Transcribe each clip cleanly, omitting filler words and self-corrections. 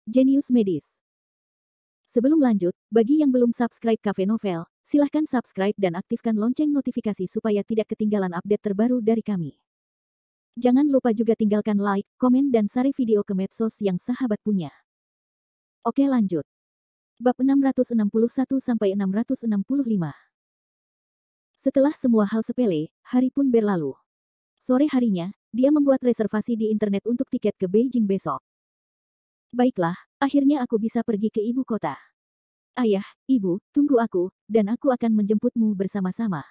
Jenius Medis. Sebelum lanjut, bagi yang belum subscribe Cafe Novel, silahkan subscribe dan aktifkan lonceng notifikasi supaya tidak ketinggalan update terbaru dari kami. Jangan lupa juga tinggalkan like, komen dan share video ke medsos yang sahabat punya. Oke lanjut. Bab 661-665. Setelah semua hal sepele, hari pun berlalu. Sore harinya, dia membuat reservasi di internet untuk tiket ke Beijing besok. Baiklah, akhirnya aku bisa pergi ke ibu kota. Ayah, ibu, tunggu aku, dan aku akan menjemputmu bersama-sama.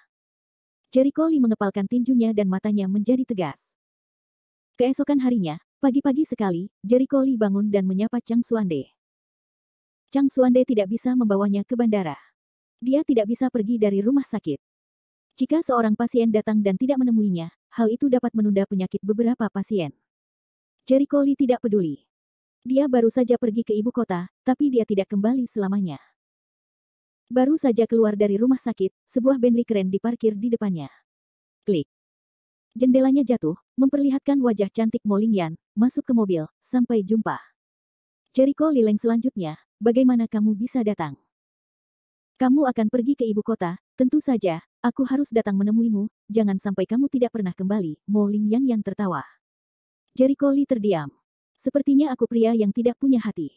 Jericho Lee mengepalkan tinjunya dan matanya menjadi tegas. Keesokan harinya, pagi-pagi sekali, Jericho Lee bangun dan menyapa Chang Xuande. Chang Xuande tidak bisa membawanya ke bandara. Dia tidak bisa pergi dari rumah sakit. Jika seorang pasien datang dan tidak menemuinya, hal itu dapat menunda penyakit beberapa pasien. Jericho Lee tidak peduli. Dia baru saja pergi ke ibu kota, tapi dia tidak kembali selamanya. Baru saja keluar dari rumah sakit, sebuah Bentley keren diparkir di depannya. Klik. Jendelanya jatuh, memperlihatkan wajah cantik Mo Lingyan, masuk ke mobil, sampai jumpa. Jericho Lee selanjutnya, bagaimana kamu bisa datang? Kamu akan pergi ke ibu kota, tentu saja, aku harus datang menemuimu, jangan sampai kamu tidak pernah kembali, Mo Lingyan tertawa. Jericho Lee terdiam. Sepertinya aku pria yang tidak punya hati.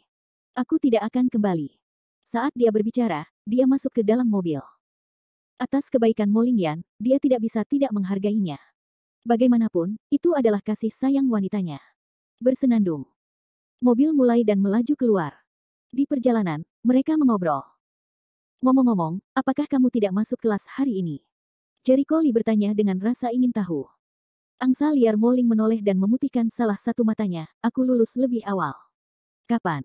Aku tidak akan kembali. Saat dia berbicara, dia masuk ke dalam mobil. Atas kebaikan Mo Lingyan, dia tidak bisa tidak menghargainya. Bagaimanapun, itu adalah kasih sayang wanitanya. Bersenandung. Mobil mulai dan melaju keluar. Di perjalanan, mereka mengobrol. Ngomong-ngomong, apakah kamu tidak masuk kelas hari ini? Jericho Lee bertanya dengan rasa ingin tahu. Angsa liar Mo Ling menoleh dan memutihkan salah satu matanya, aku lulus lebih awal. Kapan?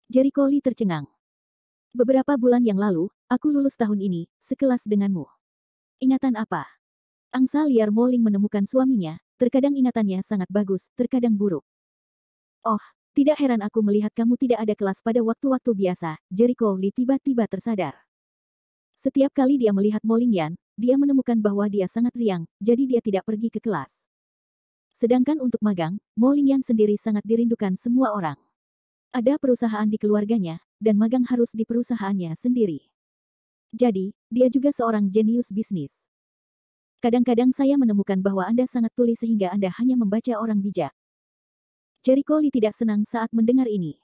Jericho Lee tercengang. Beberapa bulan yang lalu, aku lulus tahun ini, sekelas denganmu. Ingatan apa? Angsa liar Mo Ling menemukan suaminya, terkadang ingatannya sangat bagus, terkadang buruk. Oh, tidak heran aku melihat kamu tidak ada kelas pada waktu-waktu biasa, Jericho Lee tiba-tiba tersadar. Setiap kali dia melihat Mo Lingyan, dia menemukan bahwa dia sangat riang, jadi dia tidak pergi ke kelas. Sedangkan untuk magang, Mo Lingyan sendiri sangat dirindukan semua orang. Ada perusahaan di keluarganya, dan magang harus di perusahaannya sendiri. Jadi, dia juga seorang jenius bisnis. Kadang-kadang saya menemukan bahwa Anda sangat tuli sehingga Anda hanya membaca orang bijak. Jericho Lee tidak senang saat mendengar ini.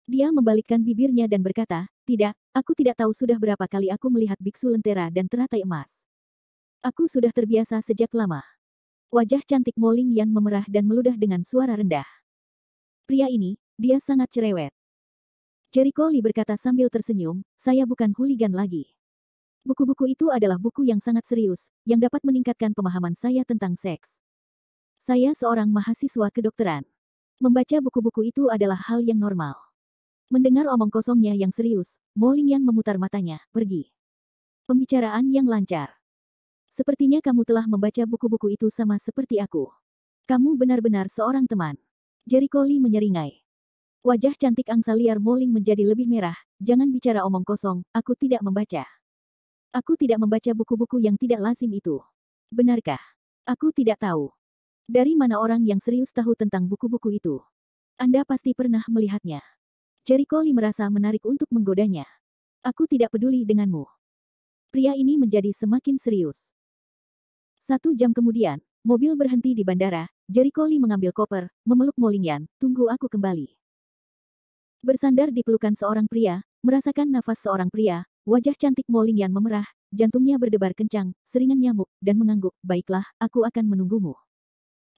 Dia membalikkan bibirnya dan berkata, tidak, aku tidak tahu sudah berapa kali aku melihat biksu lentera dan teratai emas. Aku sudah terbiasa sejak lama. Wajah cantik Mo Lingyan memerah dan meludah dengan suara rendah. Pria ini, dia sangat cerewet. Jericho Lee berkata sambil tersenyum, saya bukan hooligan lagi. Buku-buku itu adalah buku yang sangat serius, yang dapat meningkatkan pemahaman saya tentang seks. Saya seorang mahasiswa kedokteran. Membaca buku-buku itu adalah hal yang normal. Mendengar omong kosongnya yang serius, Mo Lingyan memutar matanya, pergi. Pembicaraan yang lancar. Sepertinya kamu telah membaca buku-buku itu sama seperti aku. Kamu benar-benar seorang teman. Jericho Lee menyeringai. Wajah cantik angsa liar Mo Ling menjadi lebih merah, jangan bicara omong kosong, aku tidak membaca. Aku tidak membaca buku-buku yang tidak lazim itu. Benarkah? Aku tidak tahu. Dari mana orang yang serius tahu tentang buku-buku itu? Anda pasti pernah melihatnya. Jericho Lee merasa menarik untuk menggodanya. Aku tidak peduli denganmu. Pria ini menjadi semakin serius. 1 jam kemudian, mobil berhenti di bandara, Jericho Lee mengambil koper, memeluk Mo Lingyan, tunggu aku kembali. Bersandar di pelukan seorang pria, merasakan nafas seorang pria, wajah cantik Mo Lingyan memerah, jantungnya berdebar kencang, seringan nyamuk, dan mengangguk, baiklah, aku akan menunggumu.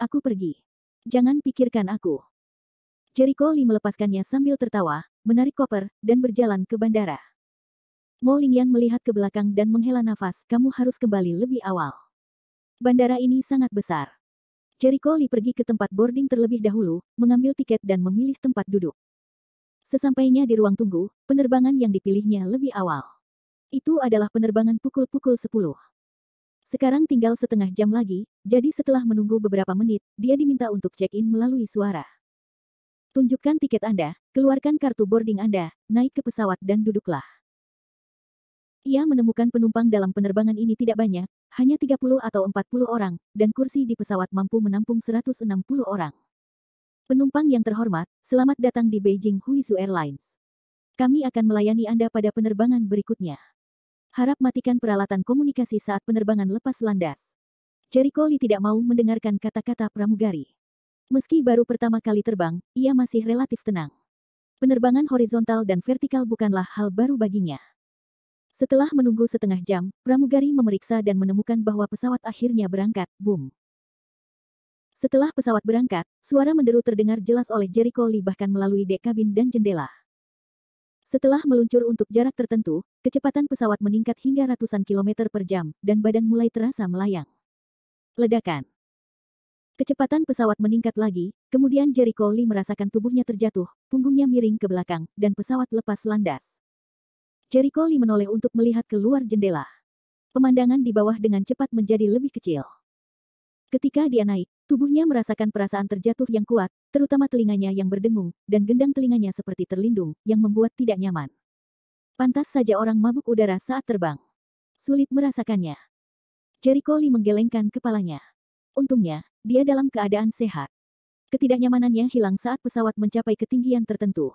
Aku pergi. Jangan pikirkan aku. Jericho Lee melepaskannya sambil tertawa, menarik koper, dan berjalan ke bandara. Mo Lingyan melihat ke belakang dan menghela nafas, kamu harus kembali lebih awal. Bandara ini sangat besar. Jericho Lee pergi ke tempat boarding terlebih dahulu, mengambil tiket dan memilih tempat duduk. Sesampainya di ruang tunggu, penerbangan yang dipilihnya lebih awal. Itu adalah penerbangan pukul 10. Sekarang tinggal setengah jam lagi, jadi setelah menunggu beberapa menit, dia diminta untuk check-in melalui suara. Tunjukkan tiket Anda, keluarkan kartu boarding Anda, naik ke pesawat dan duduklah. Ia menemukan penumpang dalam penerbangan ini tidak banyak, hanya 30 atau 40 orang, dan kursi di pesawat mampu menampung 160 orang. Penumpang yang terhormat, selamat datang di Beijing Huizhou Airlines. Kami akan melayani Anda pada penerbangan berikutnya. Harap matikan peralatan komunikasi saat penerbangan lepas landas. Jericho Lee tidak mau mendengarkan kata-kata pramugari. Meski baru pertama kali terbang, ia masih relatif tenang. Penerbangan horizontal dan vertikal bukanlah hal baru baginya. Setelah menunggu setengah jam, pramugari memeriksa dan menemukan bahwa pesawat akhirnya berangkat. Boom. Setelah pesawat berangkat, suara menderu terdengar jelas oleh Jericho Lee bahkan melalui dek kabin dan jendela. Setelah meluncur untuk jarak tertentu, kecepatan pesawat meningkat hingga ratusan kilometer per jam, dan badan mulai terasa melayang. Ledakan. Kecepatan pesawat meningkat lagi, kemudian Jericho Lee merasakan tubuhnya terjatuh, punggungnya miring ke belakang, dan pesawat lepas landas. Jericho Lee menoleh untuk melihat keluar jendela. Pemandangan di bawah dengan cepat menjadi lebih kecil. Ketika dia naik, tubuhnya merasakan perasaan terjatuh yang kuat, terutama telinganya yang berdengung, dan gendang telinganya seperti terlindung, yang membuat tidak nyaman. Pantas saja orang mabuk udara saat terbang. Sulit merasakannya. Jericho Lee menggelengkan kepalanya. Untungnya, dia dalam keadaan sehat. Ketidaknyamanannya hilang saat pesawat mencapai ketinggian tertentu.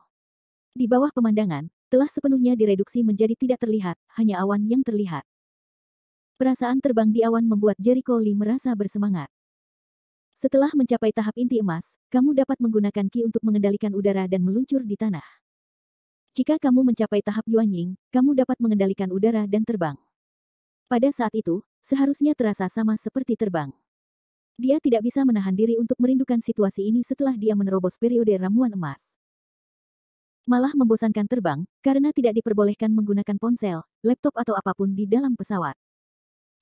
Di bawah pemandangan, telah sepenuhnya direduksi menjadi tidak terlihat, hanya awan yang terlihat. Perasaan terbang di awan membuat Jericho Lee merasa bersemangat. Setelah mencapai tahap inti emas, kamu dapat menggunakan Qi untuk mengendalikan udara dan meluncur di tanah. Jika kamu mencapai tahap Yuanying, kamu dapat mengendalikan udara dan terbang. Pada saat itu, seharusnya terasa sama seperti terbang. Dia tidak bisa menahan diri untuk merindukan situasi ini setelah dia menerobos periode ramuan emas. Malah membosankan terbang, karena tidak diperbolehkan menggunakan ponsel, laptop atau apapun di dalam pesawat.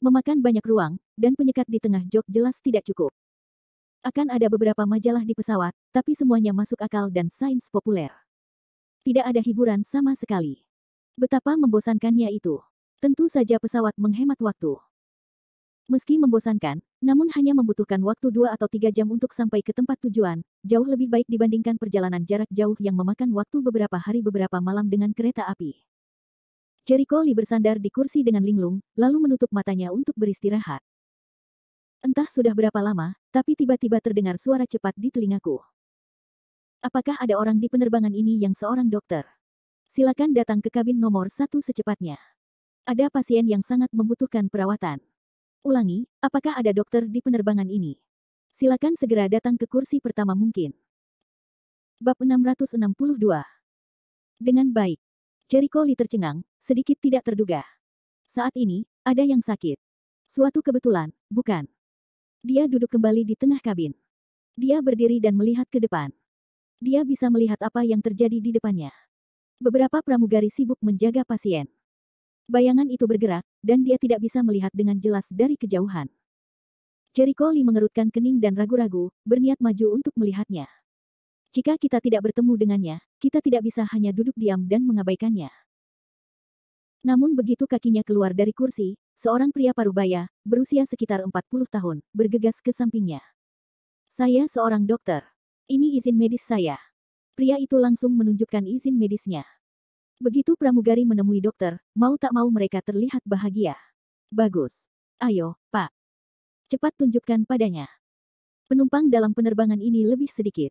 Memakan banyak ruang, dan penyekat di tengah jok jelas tidak cukup. Akan ada beberapa majalah di pesawat, tapi semuanya masuk akal dan sains populer. Tidak ada hiburan sama sekali. Betapa membosankannya itu. Tentu saja pesawat menghemat waktu. Meski membosankan, namun hanya membutuhkan waktu 2 atau 3 jam untuk sampai ke tempat tujuan, jauh lebih baik dibandingkan perjalanan jarak jauh yang memakan waktu beberapa hari beberapa malam dengan kereta api. Jericho Lee bersandar di kursi dengan linglung, lalu menutup matanya untuk beristirahat. Entah sudah berapa lama, tapi tiba-tiba terdengar suara cepat di telingaku. Apakah ada orang di penerbangan ini yang seorang dokter? Silakan datang ke kabin nomor 1 secepatnya. Ada pasien yang sangat membutuhkan perawatan. Ulangi, apakah ada dokter di penerbangan ini? Silakan segera datang ke kursi pertama mungkin. Bab 662. Dengan baik. Jericho Lee tercengang, sedikit tidak terduga. Saat ini, ada yang sakit. Suatu kebetulan, bukan? Dia duduk kembali di tengah kabin. Dia berdiri dan melihat ke depan. Dia bisa melihat apa yang terjadi di depannya. Beberapa pramugari sibuk menjaga pasien. Bayangan itu bergerak, dan dia tidak bisa melihat dengan jelas dari kejauhan. Jericho Lee mengerutkan kening dan ragu-ragu, berniat maju untuk melihatnya. Jika kita tidak bertemu dengannya, kita tidak bisa hanya duduk diam dan mengabaikannya. Namun begitu kakinya keluar dari kursi, seorang pria parubaya, berusia sekitar 40 tahun, bergegas ke sampingnya. Saya seorang dokter. Ini izin medis saya. Pria itu langsung menunjukkan izin medisnya. Begitu pramugari menemui dokter, mau tak mau mereka terlihat bahagia. Bagus. Ayo, Pak. Cepat tunjukkan padanya. Penumpang dalam penerbangan ini lebih sedikit.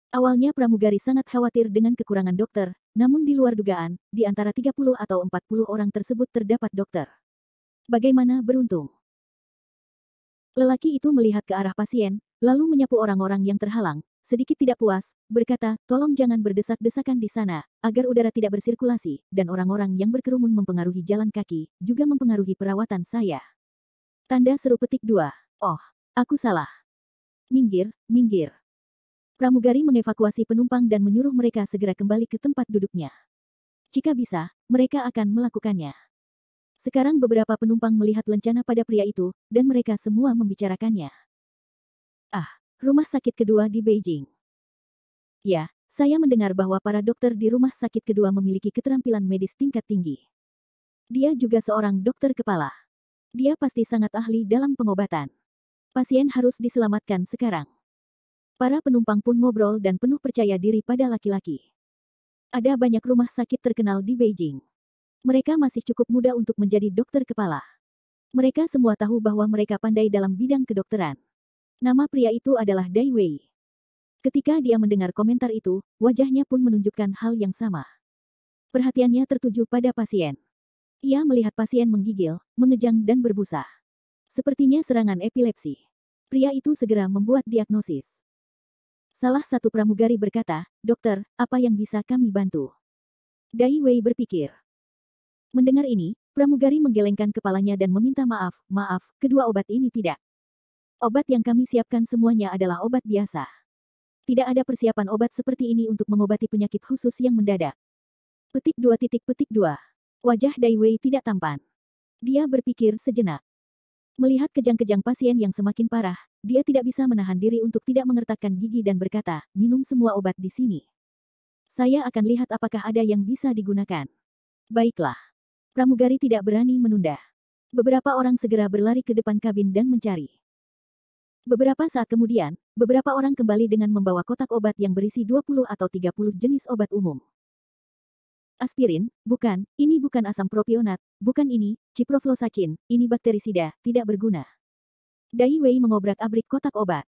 Awalnya pramugari sangat khawatir dengan kekurangan dokter, namun di luar dugaan, di antara 30 atau 40 orang tersebut terdapat dokter. Bagaimana beruntung. Lelaki itu melihat ke arah pasien, lalu menyapu orang-orang yang terhalang, sedikit tidak puas, berkata, tolong jangan berdesak-desakan di sana, agar udara tidak bersirkulasi, dan orang-orang yang berkerumun mempengaruhi jalan kaki, juga mempengaruhi perawatan saya. Tanda seru petik 2. Oh, aku salah. Minggir, minggir. Pramugari mengevakuasi penumpang dan menyuruh mereka segera kembali ke tempat duduknya. Jika bisa, mereka akan melakukannya. Sekarang beberapa penumpang melihat lencana pada pria itu, dan mereka semua membicarakannya. Ah, rumah sakit kedua di Beijing. Ya, saya mendengar bahwa para dokter di rumah sakit kedua memiliki keterampilan medis tingkat tinggi. Dia juga seorang dokter kepala. Dia pasti sangat ahli dalam pengobatan. Pasien harus diselamatkan sekarang. Para penumpang pun ngobrol dan penuh percaya diri pada laki-laki. Ada banyak rumah sakit terkenal di Beijing. Mereka masih cukup muda untuk menjadi dokter kepala. Mereka semua tahu bahwa mereka pandai dalam bidang kedokteran. Nama pria itu adalah Dai Wei. Ketika dia mendengar komentar itu, wajahnya pun menunjukkan hal yang sama. Perhatiannya tertuju pada pasien. Ia melihat pasien menggigil, mengejang dan berbusa. Sepertinya serangan epilepsi. Pria itu segera membuat diagnosis. Salah satu pramugari berkata, "Dokter, apa yang bisa kami bantu?" Dai Wei berpikir. Mendengar ini, pramugari menggelengkan kepalanya dan meminta maaf, "Maaf, kedua obat ini tidak. Obat yang kami siapkan semuanya adalah obat biasa. Tidak ada persiapan obat seperti ini untuk mengobati penyakit khusus yang mendadak." Petik 2. Wajah Dai Wei tidak tampan. Dia berpikir sejenak. Melihat kejang-kejang pasien yang semakin parah, dia tidak bisa menahan diri untuk tidak mengertakkan gigi dan berkata, "Minum semua obat di sini. Saya akan lihat apakah ada yang bisa digunakan." Baiklah. Pramugari tidak berani menunda. Beberapa orang segera berlari ke depan kabin dan mencari. Beberapa saat kemudian, beberapa orang kembali dengan membawa kotak obat yang berisi 20 atau 30 jenis obat umum. Aspirin, bukan, ini bukan asam propionat, bukan ini, ciprofloxacin, ini bakterisida, tidak berguna. Dai Wei mengobrak-abrik kotak obat.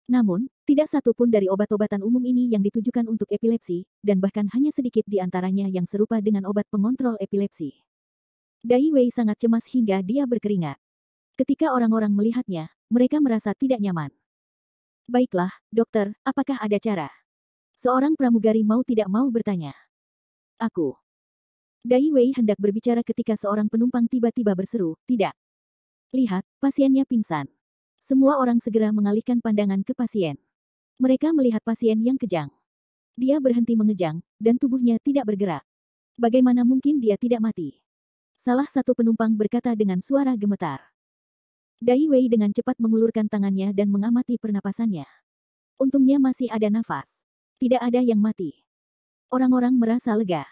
Namun, tidak satu pun dari obat-obatan umum ini yang ditujukan untuk epilepsi, dan bahkan hanya sedikit di antaranya yang serupa dengan obat pengontrol epilepsi. Dai Wei sangat cemas hingga dia berkeringat. Ketika orang-orang melihatnya, mereka merasa tidak nyaman. "Baiklah, dokter, apakah ada cara?" Seorang pramugari mau tidak mau bertanya. "Aku." Dai Wei hendak berbicara ketika seorang penumpang tiba-tiba berseru, "Tidak. Lihat, pasiennya pingsan." Semua orang segera mengalihkan pandangan ke pasien. Mereka melihat pasien yang kejang. Dia berhenti mengejang, dan tubuhnya tidak bergerak. Bagaimana mungkin dia tidak mati? Salah satu penumpang berkata dengan suara gemetar. Dai Wei dengan cepat mengulurkan tangannya dan mengamati pernapasannya. Untungnya masih ada nafas. Tidak ada yang mati. Orang-orang merasa lega.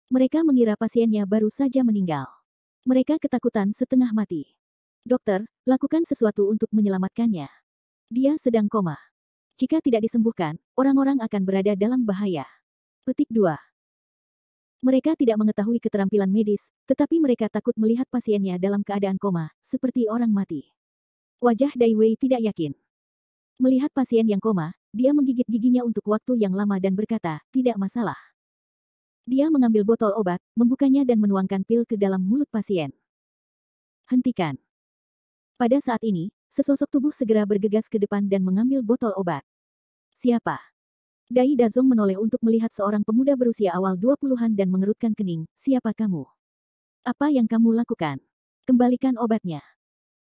Mereka mengira pasiennya baru saja meninggal. Mereka ketakutan setengah mati. "Dokter, lakukan sesuatu untuk menyelamatkannya. Dia sedang koma. Jika tidak disembuhkan, orang-orang akan berada dalam bahaya." Petik 2. Mereka tidak mengetahui keterampilan medis, tetapi mereka takut melihat pasiennya dalam keadaan koma, seperti orang mati. Wajah Dai Wei tidak yakin. Melihat pasien yang koma, dia menggigit giginya untuk waktu yang lama dan berkata, "Tidak masalah." Dia mengambil botol obat, membukanya dan menuangkan pil ke dalam mulut pasien. "Hentikan." Pada saat ini, sesosok tubuh segera bergegas ke depan dan mengambil botol obat. "Siapa?" Dai Dazong menoleh untuk melihat seorang pemuda berusia awal 20-an dan mengerutkan kening. "Siapa kamu? Apa yang kamu lakukan? Kembalikan obatnya."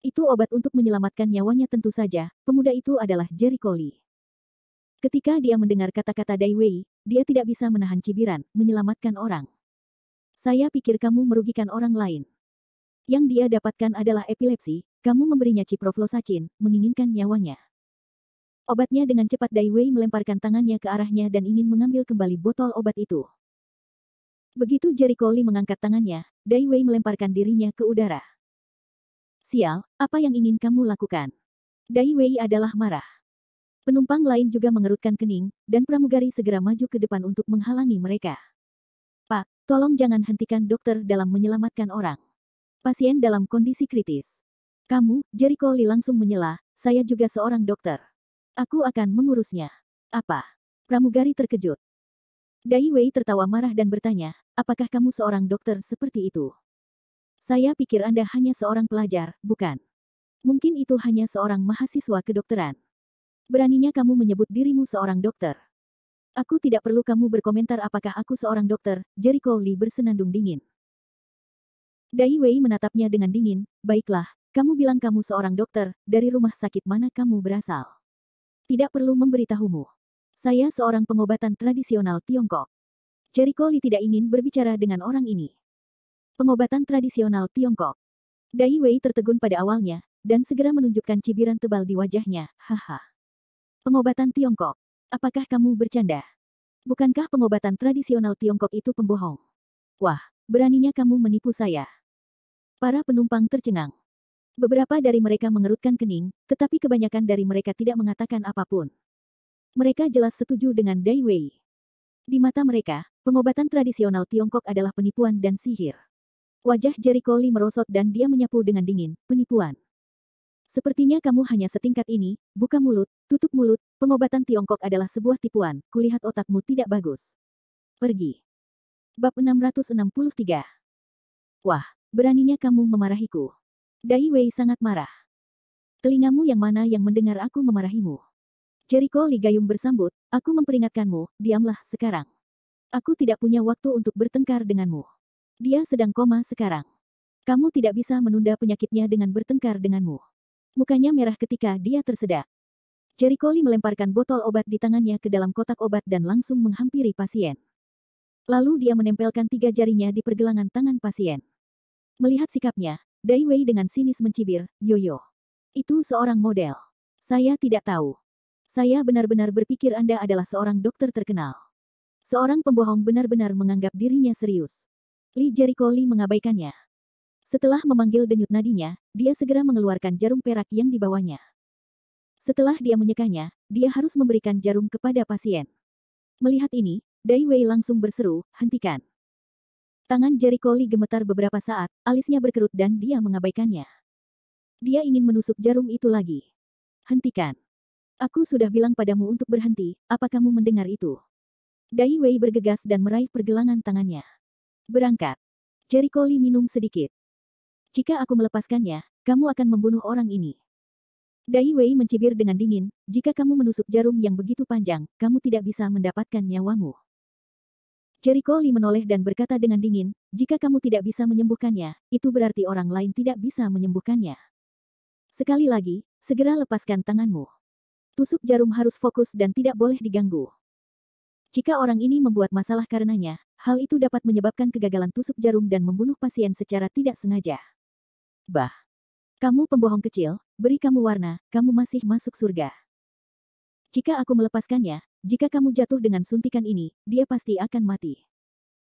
"Itu obat untuk menyelamatkan nyawanya tentu saja." Pemuda itu adalah Jericho Lee. Ketika dia mendengar kata-kata Dai Wei, dia tidak bisa menahan cibiran, "Menyelamatkan orang. Saya pikir kamu merugikan orang lain. Yang dia dapatkan adalah epilepsi, kamu memberinya ciprofloxacin, menginginkan nyawanya." Obatnya dengan cepat Dai Wei melemparkan tangannya ke arahnya dan ingin mengambil kembali botol obat itu. Begitu Jericho Lee mengangkat tangannya, Dai Wei melemparkan dirinya ke udara. "Sial, apa yang ingin kamu lakukan?" Dai Wei adalah marah. Penumpang lain juga mengerutkan kening, dan pramugari segera maju ke depan untuk menghalangi mereka. "Pak, tolong jangan hentikan dokter dalam menyelamatkan orang. Pasien dalam kondisi kritis." "Kamu," Jericho Lee langsung menyela, "saya juga seorang dokter. Aku akan mengurusnya." "Apa?" Pramugari terkejut. Dai Wei tertawa marah dan bertanya, "Apakah kamu seorang dokter seperti itu? Saya pikir Anda hanya seorang pelajar, bukan? Mungkin itu hanya seorang mahasiswa kedokteran. Beraninya kamu menyebut dirimu seorang dokter." "Aku tidak perlu kamu berkomentar apakah aku seorang dokter," Jericho Lee bersenandung dingin. Dai Wei menatapnya dengan dingin, "Baiklah, kamu bilang kamu seorang dokter, dari rumah sakit mana kamu berasal? Tidak perlu memberitahumu. Saya seorang pengobatan tradisional Tiongkok." Jericho Lee tidak ingin berbicara dengan orang ini. Pengobatan tradisional Tiongkok. Dai Wei tertegun pada awalnya, dan segera menunjukkan cibiran tebal di wajahnya, "Haha. Pengobatan Tiongkok. Apakah kamu bercanda? Bukankah pengobatan tradisional Tiongkok itu pembohong? Wah, beraninya kamu menipu saya." Para penumpang tercengang. Beberapa dari mereka mengerutkan kening, tetapi kebanyakan dari mereka tidak mengatakan apapun. Mereka jelas setuju dengan Dai Wei. Di mata mereka, pengobatan tradisional Tiongkok adalah penipuan dan sihir. Wajah Jericho Lee merosot dan dia menyapu dengan dingin, "Penipuan. Sepertinya kamu hanya setingkat ini, buka mulut, tutup mulut, pengobatan Tiongkok adalah sebuah tipuan, kulihat otakmu tidak bagus. Pergi. Bab 663. Wah, beraninya kamu memarahiku. Dai Wei sangat marah. Telingamu yang mana yang mendengar aku memarahimu? Jericho Li Gayung bersambut, aku memperingatkanmu, diamlah sekarang. Aku tidak punya waktu untuk bertengkar denganmu. Dia sedang koma sekarang. Kamu tidak bisa menunda penyakitnya dengan bertengkar denganmu. Mukanya merah ketika dia tersedak. Jericho Li melemparkan botol obat di tangannya ke dalam kotak obat dan langsung menghampiri pasien. Lalu dia menempelkan 3 jarinya di pergelangan tangan pasien. Melihat sikapnya, Dai Wei dengan sinis mencibir, Yoyo. Itu seorang model. Saya tidak tahu. Saya benar-benar berpikir Anda adalah seorang dokter terkenal. Seorang pembohong benar-benar menganggap dirinya serius. Li Jericho Li mengabaikannya. Setelah memanggil denyut nadinya, dia segera mengeluarkan jarum perak yang dibawanya. Setelah dia menyekanya, dia harus memberikan jarum kepada pasien. Melihat ini, Dai Wei langsung berseru, hentikan. Tangan Jericho Li gemetar beberapa saat, alisnya berkerut dan dia mengabaikannya. Dia ingin menusuk jarum itu lagi. Hentikan. Aku sudah bilang padamu untuk berhenti, apa kamu mendengar itu? Dai Wei bergegas dan meraih pergelangan tangannya. Berangkat. Jericho Li minum sedikit. Jika aku melepaskannya, kamu akan membunuh orang ini. Dai Wei mencibir dengan dingin, jika kamu menusuk jarum yang begitu panjang, kamu tidak bisa mendapatkan nyawamu. Jericho Li menoleh dan berkata dengan dingin, jika kamu tidak bisa menyembuhkannya, itu berarti orang lain tidak bisa menyembuhkannya. Sekali lagi, segera lepaskan tanganmu. Tusuk jarum harus fokus dan tidak boleh diganggu. Jika orang ini membuat masalah karenanya, hal itu dapat menyebabkan kegagalan tusuk jarum dan membunuh pasien secara tidak sengaja. Bah. Kamu pembohong kecil, beri kamu warna, kamu masih masuk surga. Jika aku melepaskannya, jika kamu jatuh dengan suntikan ini, dia pasti akan mati.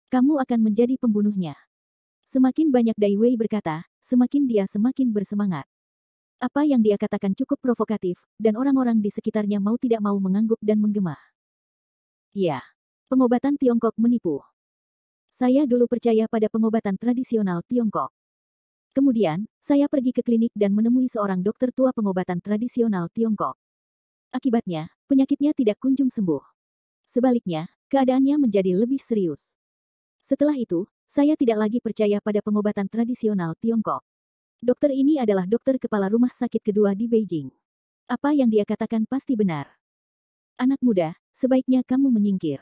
Kamu akan menjadi pembunuhnya. Semakin banyak Dai Wei berkata, semakin dia semakin bersemangat. Apa yang dia katakan cukup provokatif, dan orang-orang di sekitarnya mau tidak mau mengangguk dan menggema. Ya, pengobatan Tiongkok menipu. Saya dulu percaya pada pengobatan tradisional Tiongkok. Kemudian, saya pergi ke klinik dan menemui seorang dokter tua pengobatan tradisional Tiongkok. Akibatnya, penyakitnya tidak kunjung sembuh. Sebaliknya, keadaannya menjadi lebih serius. Setelah itu, saya tidak lagi percaya pada pengobatan tradisional Tiongkok. Dokter ini adalah dokter kepala rumah sakit kedua di Beijing. Apa yang dia katakan pasti benar. Anak muda, sebaiknya kamu menyingkir.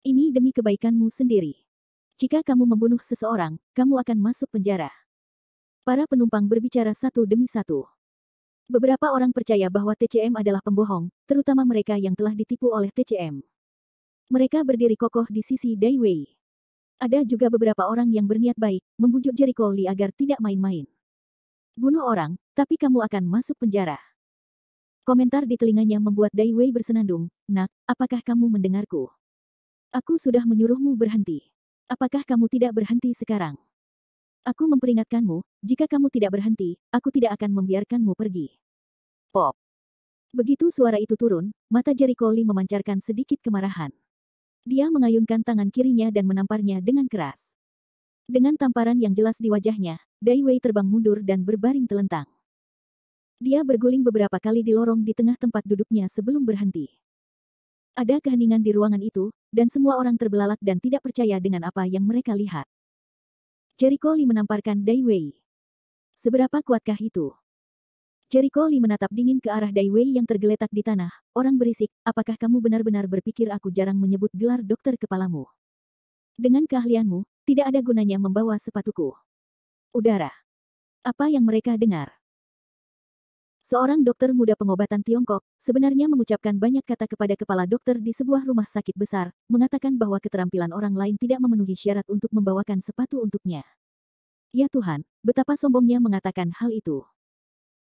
Ini demi kebaikanmu sendiri. Jika kamu membunuh seseorang, kamu akan masuk penjara. Para penumpang berbicara satu demi satu. Beberapa orang percaya bahwa TCM adalah pembohong, terutama mereka yang telah ditipu oleh TCM. Mereka berdiri kokoh di sisi Dai Wei. Ada juga beberapa orang yang berniat baik, membujuk Jericho Li agar tidak main-main. Bunuh orang, tapi kamu akan masuk penjara. Komentar di telinganya membuat Dai Wei bersenandung, nak, apakah kamu mendengarku? Aku sudah menyuruhmu berhenti. Apakah kamu tidak berhenti sekarang? Aku memperingatkanmu, jika kamu tidak berhenti, aku tidak akan membiarkanmu pergi. Pop. Begitu suara itu turun, mata Jericho Li memancarkan sedikit kemarahan. Dia mengayunkan tangan kirinya dan menamparnya dengan keras. Dengan tamparan yang jelas di wajahnya, Dai Wei terbang mundur dan berbaring telentang. Dia berguling beberapa kali di lorong di tengah tempat duduknya sebelum berhenti. Ada keheningan di ruangan itu, dan semua orang terbelalak dan tidak percaya dengan apa yang mereka lihat. Jericho Li menamparkan Dai Wei. Seberapa kuatkah itu? Jericho Li menatap dingin ke arah Dai Wei yang tergeletak di tanah. Orang berisik, apakah kamu benar-benar berpikir aku jarang menyebut gelar dokter kepalamu? Dengan keahlianmu, tidak ada gunanya membawa sepatuku. Udara. Apa yang mereka dengar? Seorang dokter muda pengobatan Tiongkok, sebenarnya mengucapkan banyak kata kepada kepala dokter di sebuah rumah sakit besar, mengatakan bahwa keterampilan orang lain tidak memenuhi syarat untuk membawakan sepatu untuknya. Ya Tuhan, betapa sombongnya mengatakan hal itu.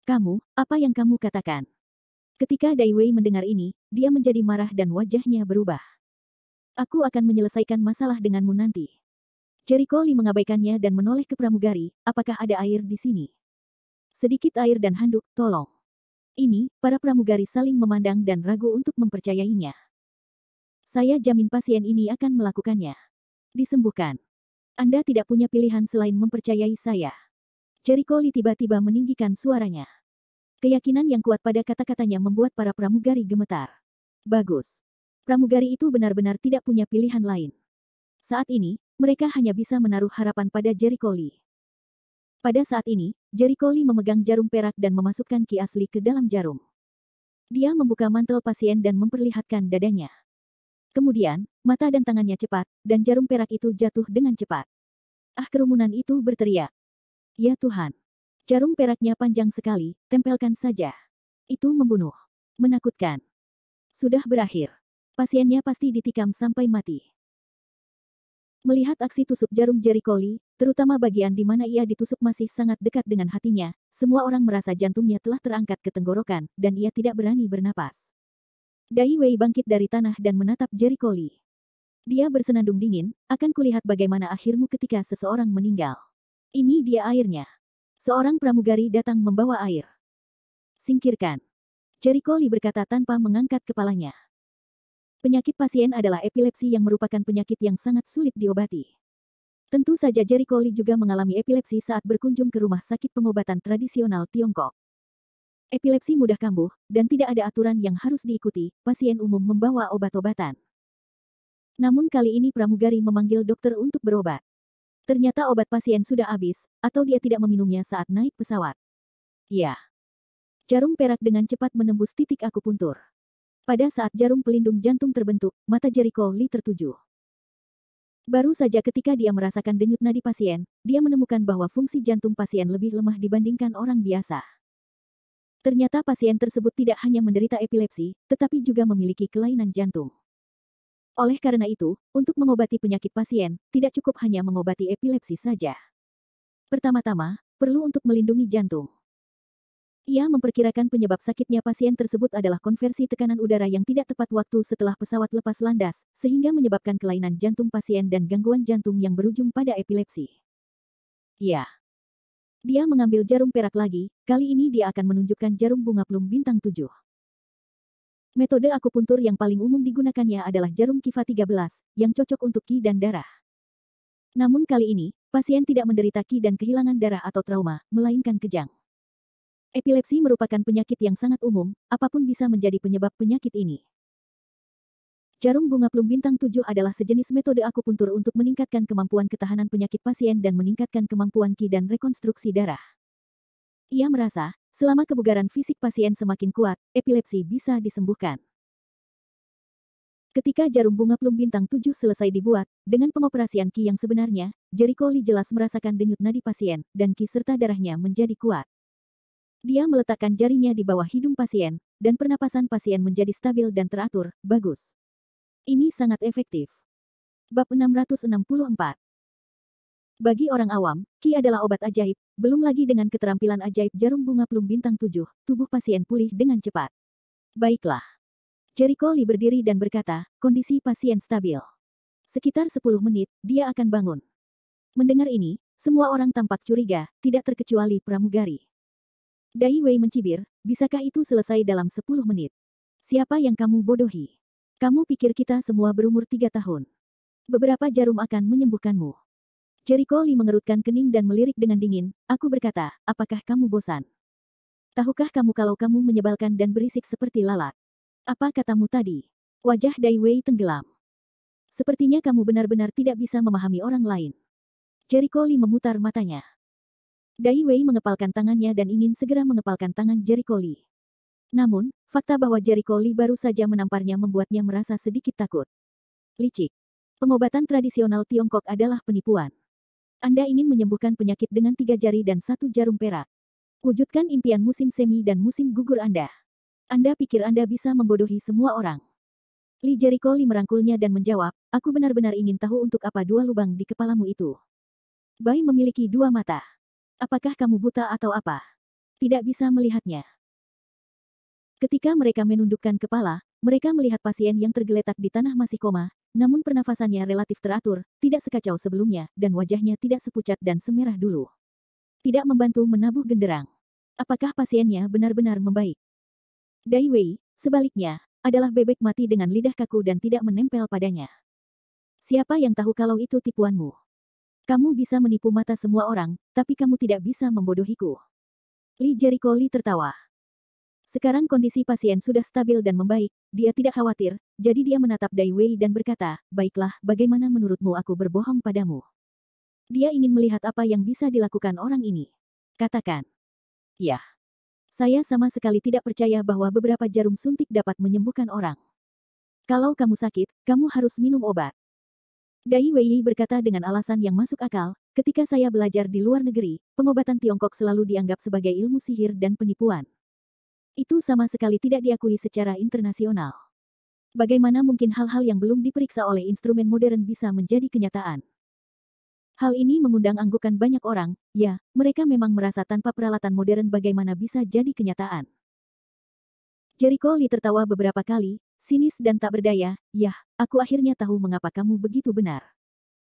Kamu, apa yang kamu katakan? Ketika Dai Wei mendengar ini, dia menjadi marah dan wajahnya berubah. Aku akan menyelesaikan masalah denganmu nanti. Jericho Li mengabaikannya dan menoleh ke pramugari, apakah ada air di sini? Sedikit air dan handuk, tolong. Ini, para pramugari saling memandang dan ragu untuk mempercayainya. Saya jamin pasien ini akan melakukannya. Disembuhkan. Anda tidak punya pilihan selain mempercayai saya. Jericho Li tiba-tiba meninggikan suaranya. Keyakinan yang kuat pada kata-katanya membuat para pramugari gemetar. Bagus. Pramugari itu benar-benar tidak punya pilihan lain. Saat ini, mereka hanya bisa menaruh harapan pada Jericho Lee. Pada saat ini, Jericho Lee memegang jarum perak dan memasukkan ki asli ke dalam jarum. Dia membuka mantel pasien dan memperlihatkan dadanya. Kemudian, mata dan tangannya cepat, dan jarum perak itu jatuh dengan cepat. Kerumunan itu berteriak. Ya Tuhan. Jarum peraknya panjang sekali, tempelkan saja. Itu membunuh. Menakutkan. Sudah berakhir. Pasiennya pasti ditikam sampai mati. Melihat aksi tusuk jarum Jericho Lee, terutama bagian di mana ia ditusuk masih sangat dekat dengan hatinya, semua orang merasa jantungnya telah terangkat ke tenggorokan, dan ia tidak berani bernapas. Dai Wei bangkit dari tanah dan menatap Jericho Lee. Dia bersenandung dingin, akan kulihat bagaimana akhirmu ketika seseorang meninggal. Ini dia airnya. Seorang pramugari datang membawa air. Singkirkan. Jericho Lee berkata tanpa mengangkat kepalanya. Penyakit pasien adalah epilepsi yang merupakan penyakit yang sangat sulit diobati. Tentu saja Jericho Lee juga mengalami epilepsi saat berkunjung ke rumah sakit pengobatan tradisional Tiongkok. Epilepsi mudah kambuh, dan tidak ada aturan yang harus diikuti, pasien umum membawa obat-obatan. Namun kali ini pramugari memanggil dokter untuk berobat. Ternyata obat pasien sudah habis, atau dia tidak meminumnya saat naik pesawat. Ya. Jarum perak dengan cepat menembus titik akupuntur. Pada saat jarum pelindung jantung terbentuk, mata Jericho Lee tertuju. Baru saja ketika dia merasakan denyut nadi pasien, dia menemukan bahwa fungsi jantung pasien lebih lemah dibandingkan orang biasa. Ternyata pasien tersebut tidak hanya menderita epilepsi, tetapi juga memiliki kelainan jantung. Oleh karena itu, untuk mengobati penyakit pasien, tidak cukup hanya mengobati epilepsi saja. Pertama-tama, perlu untuk melindungi jantung. Ia memperkirakan penyebab sakitnya pasien tersebut adalah konversi tekanan udara yang tidak tepat waktu setelah pesawat lepas landas, sehingga menyebabkan kelainan jantung pasien dan gangguan jantung yang berujung pada epilepsi. Ya. Dia mengambil jarum perak lagi, kali ini dia akan menunjukkan jarum bunga plum bintang 7. Metode akupuntur yang paling umum digunakannya adalah jarum Kiva 13, yang cocok untuk ki dan darah. Namun kali ini, pasien tidak menderita ki dan kehilangan darah atau trauma, melainkan kejang. Epilepsi merupakan penyakit yang sangat umum, apapun bisa menjadi penyebab penyakit ini. Jarum bunga plum bintang 7 adalah sejenis metode akupuntur untuk meningkatkan kemampuan ketahanan penyakit pasien dan meningkatkan kemampuan ki dan rekonstruksi darah. Ia merasa, selama kebugaran fisik pasien semakin kuat, epilepsi bisa disembuhkan. Ketika jarum bunga plum bintang 7 selesai dibuat, dengan pengoperasian ki yang sebenarnya, Jericho Lee jelas merasakan denyut nadi pasien, dan ki serta darahnya menjadi kuat. Dia meletakkan jarinya di bawah hidung pasien, dan pernapasan pasien menjadi stabil dan teratur, bagus. Ini sangat efektif. Bab 664. Bagi orang awam, ki adalah obat ajaib, belum lagi dengan keterampilan ajaib jarum bunga plum bintang 7, tubuh pasien pulih dengan cepat. Baiklah. Jericho Lee berdiri dan berkata, kondisi pasien stabil. Sekitar 10 menit, dia akan bangun. Mendengar ini, semua orang tampak curiga, tidak terkecuali pramugari. Dai Wei mencibir, bisakah itu selesai dalam 10 menit? Siapa yang kamu bodohi? Kamu pikir kita semua berumur 3 tahun. Beberapa jarum akan menyembuhkanmu. Jericho Lee mengerutkan kening dan melirik dengan dingin, aku berkata, apakah kamu bosan? Tahukah kamu kalau kamu menyebalkan dan berisik seperti lalat? Apa katamu tadi? Wajah Dai Wei tenggelam. Sepertinya kamu benar-benar tidak bisa memahami orang lain. Jericho Lee memutar matanya. Dai Wei mengepalkan tangannya dan ingin segera mengepalkan tangan Jericho Lee. Namun, fakta bahwa Jericho Lee baru saja menamparnya membuatnya merasa sedikit takut. Licik. Pengobatan tradisional Tiongkok adalah penipuan. Anda ingin menyembuhkan penyakit dengan 3 jari dan 1 jarum perak. Wujudkan impian musim semi dan musim gugur Anda. Anda pikir Anda bisa membodohi semua orang. Jericho Lee merangkulnya dan menjawab, aku benar-benar ingin tahu untuk apa 2 lubang di kepalamu itu. Bai memiliki 2 mata. Apakah kamu buta atau apa? Tidak bisa melihatnya. Ketika mereka menundukkan kepala, mereka melihat pasien yang tergeletak di tanah masih koma, namun pernafasannya relatif teratur, tidak sekacau sebelumnya, dan wajahnya tidak sepucat dan semerah dulu. Tidak membantu menabuh genderang. Apakah pasiennya benar-benar membaik? Dai Wei, sebaliknya, adalah bebek mati dengan lidah kaku dan tidak menempel padanya. Siapa yang tahu kalau itu tipuanmu? Kamu bisa menipu mata semua orang, tapi kamu tidak bisa membodohiku. Jericho Lee tertawa. Sekarang kondisi pasien sudah stabil dan membaik, dia tidak khawatir, jadi dia menatap Dai Wei dan berkata, baiklah, bagaimana menurutmu aku berbohong padamu? Dia ingin melihat apa yang bisa dilakukan orang ini. Katakan. Ya. Saya sama sekali tidak percaya bahwa beberapa jarum suntik dapat menyembuhkan orang. Kalau kamu sakit, kamu harus minum obat. Dai Wei berkata dengan alasan yang masuk akal, ketika saya belajar di luar negeri, pengobatan Tiongkok selalu dianggap sebagai ilmu sihir dan penipuan. Itu sama sekali tidak diakui secara internasional. Bagaimana mungkin hal-hal yang belum diperiksa oleh instrumen modern bisa menjadi kenyataan? Hal ini mengundang anggukan banyak orang, ya, mereka memang merasa tanpa peralatan modern bagaimana bisa jadi kenyataan. Jericho Lee tertawa beberapa kali, sinis dan tak berdaya, yah, aku akhirnya tahu mengapa kamu begitu benar.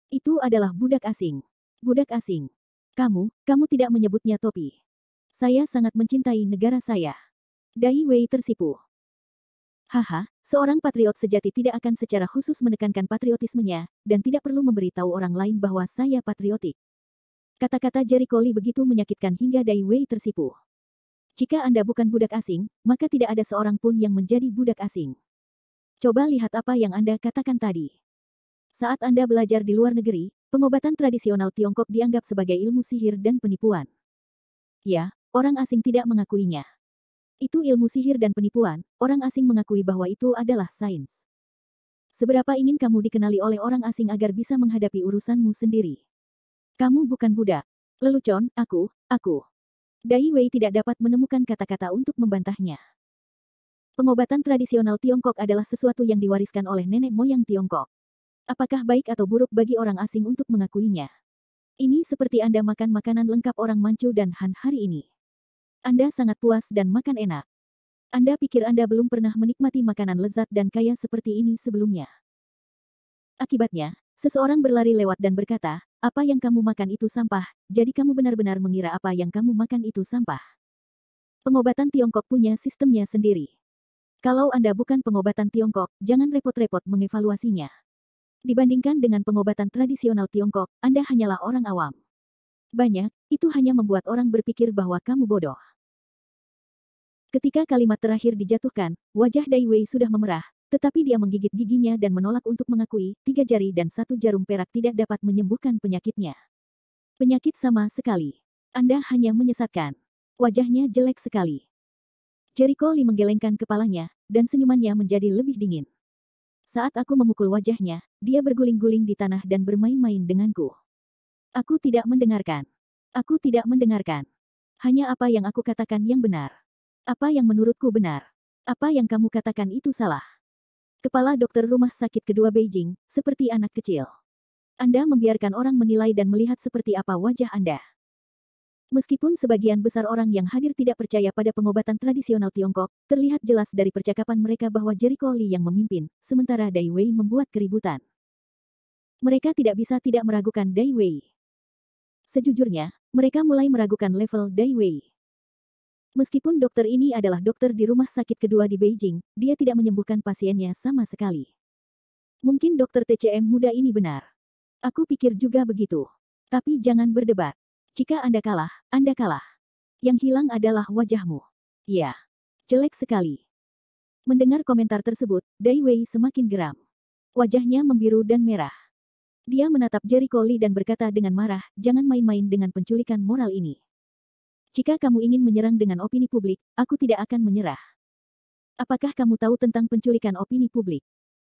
Itu adalah budak asing. Budak asing. Kamu tidak menyebutnya topi. Saya sangat mencintai negara saya. Dai Wei tersipu. Haha, seorang patriot sejati tidak akan secara khusus menekankan patriotismenya, dan tidak perlu memberitahu orang lain bahwa saya patriotik. Kata-kata Jericho Lee begitu menyakitkan hingga Dai Wei tersipu. Jika Anda bukan budak asing, maka tidak ada seorang pun yang menjadi budak asing. Coba lihat apa yang Anda katakan tadi. Saat Anda belajar di luar negeri, pengobatan tradisional Tiongkok dianggap sebagai ilmu sihir dan penipuan. Ya, orang asing tidak mengakuinya. Itu ilmu sihir dan penipuan, orang asing mengakui bahwa itu adalah sains. Seberapa ingin kamu dikenali oleh orang asing agar bisa menghadapi urusanmu sendiri? Kamu bukan budak. Lelucon, aku. Dai Wei tidak dapat menemukan kata-kata untuk membantahnya. Pengobatan tradisional Tiongkok adalah sesuatu yang diwariskan oleh nenek moyang Tiongkok. Apakah baik atau buruk bagi orang asing untuk mengakuinya? Ini seperti Anda makan makanan lengkap orang Manchu dan Han hari ini. Anda sangat puas dan makan enak. Anda pikir Anda belum pernah menikmati makanan lezat dan kaya seperti ini sebelumnya. Akibatnya, seseorang berlari lewat dan berkata, apa yang kamu makan itu sampah, jadi kamu benar-benar mengira apa yang kamu makan itu sampah. Pengobatan Tiongkok punya sistemnya sendiri. Kalau Anda bukan pengobatan Tiongkok, jangan repot-repot mengevaluasinya. Dibandingkan dengan pengobatan tradisional Tiongkok, Anda hanyalah orang awam. Banyak, itu hanya membuat orang berpikir bahwa kamu bodoh. Ketika kalimat terakhir dijatuhkan, wajah Dai Wei sudah memerah, tetapi dia menggigit giginya dan menolak untuk mengakui, 3 jari dan 1 jarum perak tidak dapat menyembuhkan penyakitnya. Penyakit sama sekali. Anda hanya menyesatkan. Wajahnya jelek sekali. Jericho Lee menggelengkan kepalanya, dan senyumannya menjadi lebih dingin. Saat aku memukul wajahnya, dia berguling-guling di tanah dan bermain-main denganku. Aku tidak mendengarkan. Aku tidak mendengarkan. Hanya apa yang aku katakan yang benar. Apa yang menurutku benar? Apa yang kamu katakan itu salah? Kepala dokter rumah sakit kedua Beijing, seperti anak kecil. Anda membiarkan orang menilai dan melihat seperti apa wajah Anda. Meskipun sebagian besar orang yang hadir tidak percaya pada pengobatan tradisional Tiongkok, terlihat jelas dari percakapan mereka bahwa Jericho Lee yang memimpin, sementara Dai Wei membuat keributan. Mereka tidak bisa tidak meragukan Dai Wei. Sejujurnya, mereka mulai meragukan level Dai Wei. Meskipun dokter ini adalah dokter di rumah sakit kedua di Beijing, dia tidak menyembuhkan pasiennya sama sekali. Mungkin dokter TCM muda ini benar. Aku pikir juga begitu. Tapi jangan berdebat. Jika Anda kalah, Anda kalah. Yang hilang adalah wajahmu. Ya, jelek sekali. Mendengar komentar tersebut, Dai Wei semakin geram. Wajahnya membiru dan merah. Dia menatap Jericho Lee dan berkata dengan marah, jangan main-main dengan penculikan moral ini. Jika kamu ingin menyerang dengan opini publik, aku tidak akan menyerah. Apakah kamu tahu tentang penculikan opini publik?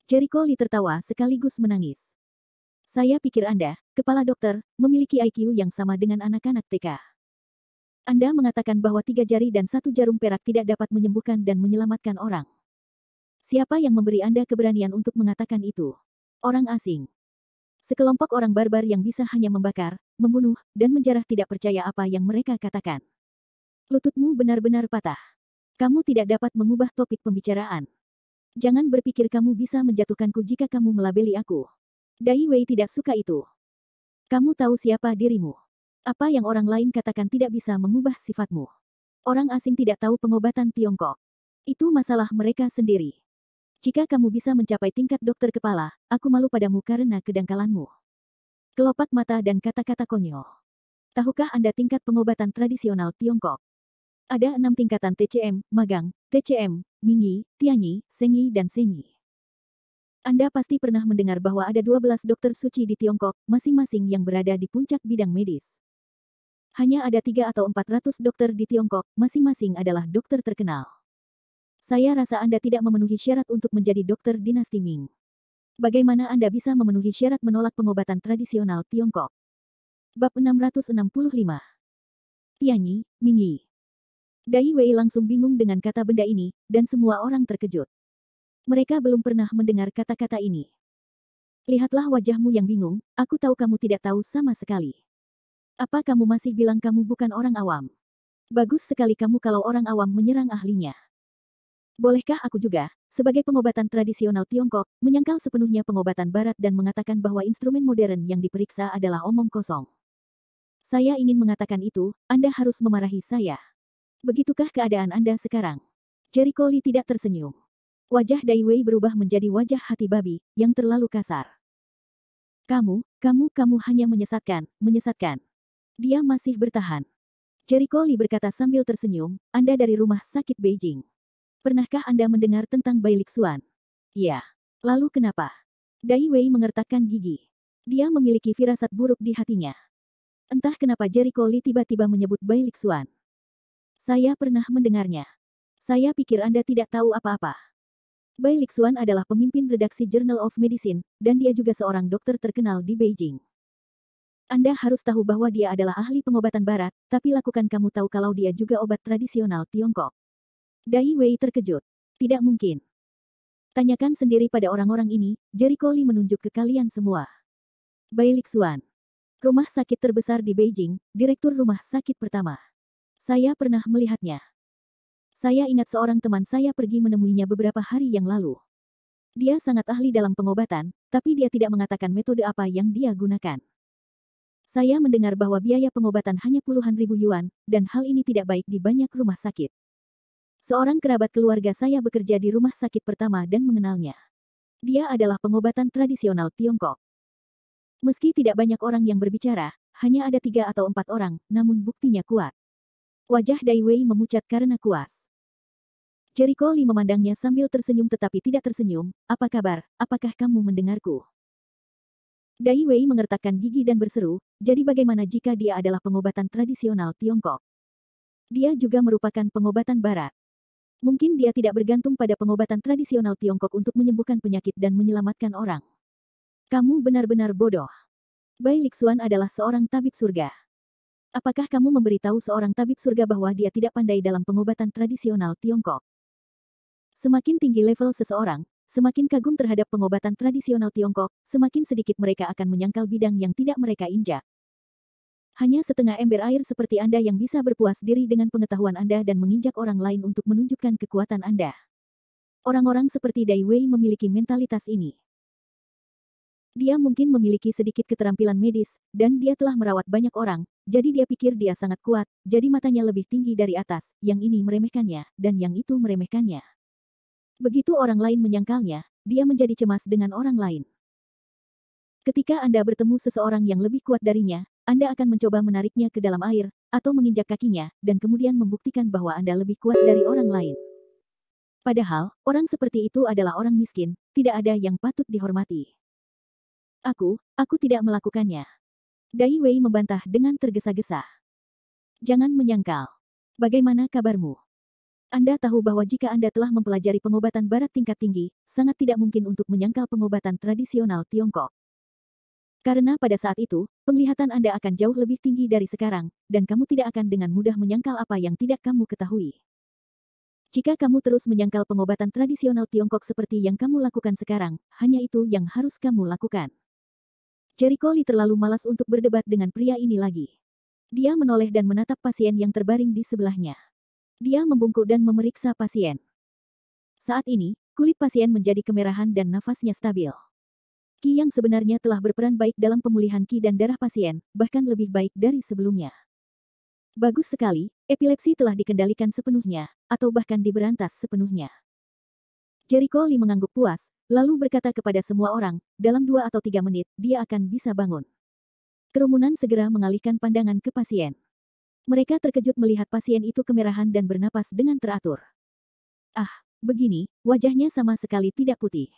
Jericho Lee tertawa sekaligus menangis. Saya pikir Anda, kepala dokter, memiliki IQ yang sama dengan anak-anak TK. Anda mengatakan bahwa 3 jari dan 1 jarum perak tidak dapat menyembuhkan dan menyelamatkan orang. Siapa yang memberi Anda keberanian untuk mengatakan itu? Orang asing. Sekelompok orang barbar yang bisa hanya membakar, membunuh, dan menjarah tidak percaya apa yang mereka katakan. Lututmu benar-benar patah. Kamu tidak dapat mengubah topik pembicaraan. Jangan berpikir kamu bisa menjatuhkanku jika kamu melabeli aku. Dai Wei tidak suka itu. Kamu tahu siapa dirimu. Apa yang orang lain katakan tidak bisa mengubah sifatmu. Orang asing tidak tahu pengobatan Tiongkok. Itu masalah mereka sendiri. Jika kamu bisa mencapai tingkat dokter kepala, aku malu padamu karena kedangkalanmu. Kelopak mata dan kata-kata konyol. Tahukah Anda tingkat pengobatan tradisional Tiongkok? Ada 6 tingkatan TCM, magang, TCM, Mingyi, Tianyi, Sengyi, dan Senyi. Anda pasti pernah mendengar bahwa ada 12 dokter suci di Tiongkok, masing-masing yang berada di puncak bidang medis. Hanya ada 3 atau 400 dokter di Tiongkok, masing-masing adalah dokter terkenal. Saya rasa Anda tidak memenuhi syarat untuk menjadi dokter dinasti Ming. Bagaimana Anda bisa memenuhi syarat menolak pengobatan tradisional Tiongkok? Bab 665. Tianyi, Mingyi. Dai Wei langsung bingung dengan kata benda ini, dan semua orang terkejut. Mereka belum pernah mendengar kata-kata ini. Lihatlah wajahmu yang bingung, aku tahu kamu tidak tahu sama sekali. Apa kamu masih bilang kamu bukan orang awam? Bagus sekali kamu kalau orang awam menyerang ahlinya. Bolehkah aku juga, sebagai pengobatan tradisional Tiongkok, menyangkal sepenuhnya pengobatan barat dan mengatakan bahwa instrumen modern yang diperiksa adalah omong kosong? Saya ingin mengatakan itu, Anda harus memarahi saya. Begitukah keadaan Anda sekarang? Jericho Lee tidak tersenyum. Wajah Dai Wei berubah menjadi wajah hati babi, yang terlalu kasar. Kamu hanya menyesatkan. Dia masih bertahan. Jericho Lee berkata sambil tersenyum, Anda dari rumah sakit Beijing. Pernahkah Anda mendengar tentang Bai Lixuan? Ya. Lalu kenapa? Dai Wei mengertakkan gigi. Dia memiliki firasat buruk di hatinya. Entah kenapa Jericho Lee tiba-tiba menyebut Bai Lixuan. Saya pernah mendengarnya. Saya pikir Anda tidak tahu apa-apa. Bai Lixuan adalah pemimpin redaksi Journal of Medicine, dan dia juga seorang dokter terkenal di Beijing. Anda harus tahu bahwa dia adalah ahli pengobatan barat, tapi lakukan kamu tahu kalau dia juga obat tradisional Tiongkok. Dai Wei terkejut. Tidak mungkin. Tanyakan sendiri pada orang-orang ini, Jericho Lee menunjuk ke kalian semua. Bai Lixuan. Rumah sakit terbesar di Beijing, direktur rumah sakit pertama. Saya pernah melihatnya. Saya ingat seorang teman saya pergi menemuinya beberapa hari yang lalu. Dia sangat ahli dalam pengobatan, tapi dia tidak mengatakan metode apa yang dia gunakan. Saya mendengar bahwa biaya pengobatan hanya puluhan ribu yuan, dan hal ini tidak baik di banyak rumah sakit. Seorang kerabat keluarga saya bekerja di rumah sakit pertama dan mengenalnya. Dia adalah pengobatan tradisional Tiongkok. Meski tidak banyak orang yang berbicara, hanya ada 3 atau 4 orang, namun buktinya kuat. Wajah Dai Wei memucat karena kuas. Jericho Lee memandangnya sambil tersenyum tetapi tidak tersenyum, apa kabar, apakah kamu mendengarku? Dai Wei mengertakkan gigi dan berseru, jadi bagaimana jika dia adalah pengobatan tradisional Tiongkok? Dia juga merupakan pengobatan barat. Mungkin dia tidak bergantung pada pengobatan tradisional Tiongkok untuk menyembuhkan penyakit dan menyelamatkan orang. Kamu benar-benar bodoh. Bai Lixuan adalah seorang tabib surga. Apakah kamu memberitahu seorang tabib surga bahwa dia tidak pandai dalam pengobatan tradisional Tiongkok? Semakin tinggi level seseorang, semakin kagum terhadap pengobatan tradisional Tiongkok, semakin sedikit mereka akan menyangkal bidang yang tidak mereka injak. Hanya setengah ember air seperti Anda yang bisa berpuas diri dengan pengetahuan Anda dan menginjak orang lain untuk menunjukkan kekuatan Anda. Orang-orang seperti Dai Wei memiliki mentalitas ini. Dia mungkin memiliki sedikit keterampilan medis, dan dia telah merawat banyak orang, jadi dia pikir dia sangat kuat, jadi matanya lebih tinggi dari atas, yang ini meremehkannya, dan yang itu meremehkannya. Begitu orang lain menyangkalnya, dia menjadi cemas dengan orang lain. Ketika Anda bertemu seseorang yang lebih kuat darinya, Anda akan mencoba menariknya ke dalam air, atau menginjak kakinya, dan kemudian membuktikan bahwa Anda lebih kuat dari orang lain. Padahal, orang seperti itu adalah orang miskin, tidak ada yang patut dihormati. Aku tidak melakukannya. Dai Wei membantah dengan tergesa-gesa. Jangan menyangkal. Bagaimana kabarmu? Anda tahu bahwa jika Anda telah mempelajari pengobatan barat tingkat tinggi, sangat tidak mungkin untuk menyangkal pengobatan tradisional Tiongkok. Karena pada saat itu, penglihatan Anda akan jauh lebih tinggi dari sekarang, dan kamu tidak akan dengan mudah menyangkal apa yang tidak kamu ketahui. Jika kamu terus menyangkal pengobatan tradisional Tiongkok seperti yang kamu lakukan sekarang, hanya itu yang harus kamu lakukan. Jericho Lee terlalu malas untuk berdebat dengan pria ini lagi. Dia menoleh dan menatap pasien yang terbaring di sebelahnya. Dia membungkuk dan memeriksa pasien. Saat ini, kulit pasien menjadi kemerahan dan nafasnya stabil. Qi yang sebenarnya telah berperan baik dalam pemulihan Qi dan darah pasien, bahkan lebih baik dari sebelumnya. Bagus sekali, epilepsi telah dikendalikan sepenuhnya, atau bahkan diberantas sepenuhnya. Jericho Lee mengangguk puas, lalu berkata kepada semua orang, dalam 2 atau 3 menit, dia akan bisa bangun. Kerumunan segera mengalihkan pandangan ke pasien. Mereka terkejut melihat pasien itu kemerahan dan bernapas dengan teratur. Ah, begini, wajahnya sama sekali tidak putih.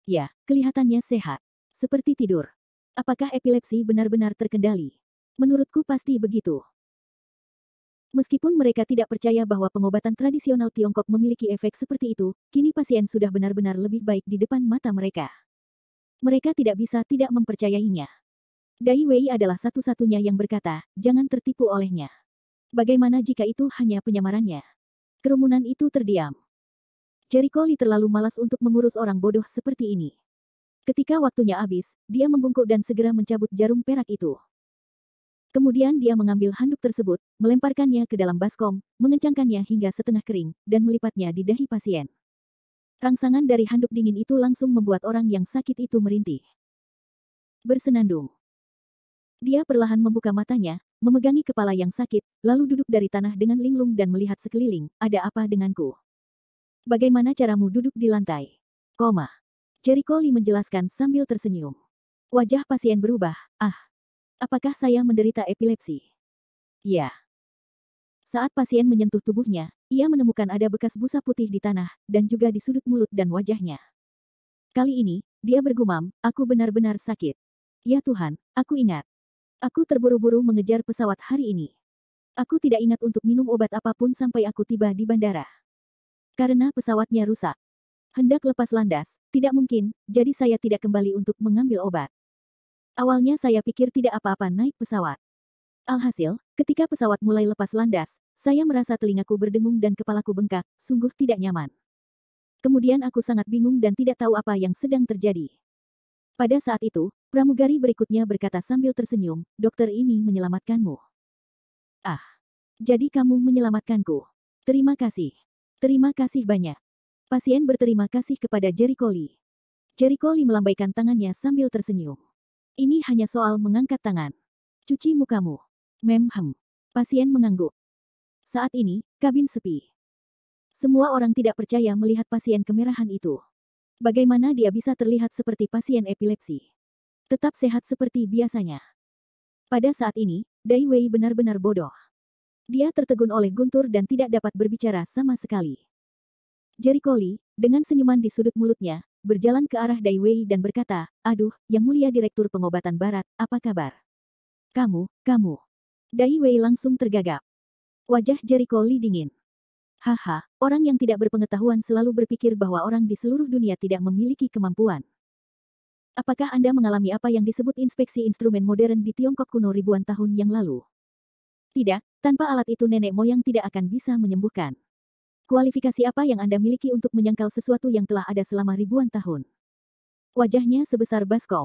Ya, kelihatannya sehat. Seperti tidur. Apakah epilepsi benar-benar terkendali? Menurutku pasti begitu. Meskipun mereka tidak percaya bahwa pengobatan tradisional Tiongkok memiliki efek seperti itu, kini pasien sudah benar-benar lebih baik di depan mata mereka. Mereka tidak bisa tidak mempercayainya. Dai Wei adalah satu-satunya yang berkata, jangan tertipu olehnya. Bagaimana jika itu hanya penyamarannya? Kerumunan itu terdiam. Jericho Lee terlalu malas untuk mengurus orang bodoh seperti ini. Ketika waktunya habis, dia membungkuk dan segera mencabut jarum perak itu. Kemudian dia mengambil handuk tersebut, melemparkannya ke dalam baskom, mengencangkannya hingga setengah kering, dan melipatnya di dahi pasien. Rangsangan dari handuk dingin itu langsung membuat orang yang sakit itu merintih. Bersenandung. Dia perlahan membuka matanya, memegangi kepala yang sakit, lalu duduk dari tanah dengan linglung dan melihat sekeliling, ada apa denganku? Bagaimana caramu duduk di lantai? Koma. Jericho Lee menjelaskan sambil tersenyum. Wajah pasien berubah, apakah saya menderita epilepsi? Ya. Saat pasien menyentuh tubuhnya, ia menemukan ada bekas busa putih di tanah, dan juga di sudut mulut dan wajahnya. Kali ini, dia bergumam, aku benar-benar sakit. Ya Tuhan, aku ingat. Aku terburu-buru mengejar pesawat hari ini. Aku tidak ingat untuk minum obat apapun sampai aku tiba di bandara. Karena pesawatnya rusak. Hendak lepas landas, tidak mungkin, jadi saya tidak kembali untuk mengambil obat. Awalnya saya pikir tidak apa-apa naik pesawat. Alhasil, ketika pesawat mulai lepas landas, saya merasa telingaku berdengung dan kepalaku bengkak, sungguh tidak nyaman. Kemudian aku sangat bingung dan tidak tahu apa yang sedang terjadi. Pada saat itu, pramugari berikutnya berkata sambil tersenyum, dokter ini menyelamatkanmu. Ah, jadi kamu menyelamatkanku. Terima kasih. Terima kasih banyak. Pasien berterima kasih kepada Jericho Lee. Jericho Lee melambaikan tangannya sambil tersenyum. Ini hanya soal mengangkat tangan. Cuci mukamu. Pasien mengangguk. Saat ini, kabin sepi. Semua orang tidak percaya melihat pasien kemerahan itu. Bagaimana dia bisa terlihat seperti pasien epilepsi? Tetap sehat seperti biasanya. Pada saat ini, Dai Wei benar-benar bodoh. Dia tertegun oleh guntur dan tidak dapat berbicara sama sekali. Jericho Lee, dengan senyuman di sudut mulutnya, berjalan ke arah Dai Wei dan berkata, aduh, Yang Mulia Direktur Pengobatan Barat, apa kabar? Kamu. Dai Wei langsung tergagap. Wajah Jericho Lee dingin. Haha, orang yang tidak berpengetahuan selalu berpikir bahwa orang di seluruh dunia tidak memiliki kemampuan. Apakah Anda mengalami apa yang disebut inspeksi instrumen modern di Tiongkok kuno ribuan tahun yang lalu? Tidak, tanpa alat itu nenek moyang tidak akan bisa menyembuhkan. Kualifikasi apa yang Anda miliki untuk menyangkal sesuatu yang telah ada selama ribuan tahun? Wajahnya sebesar baskom.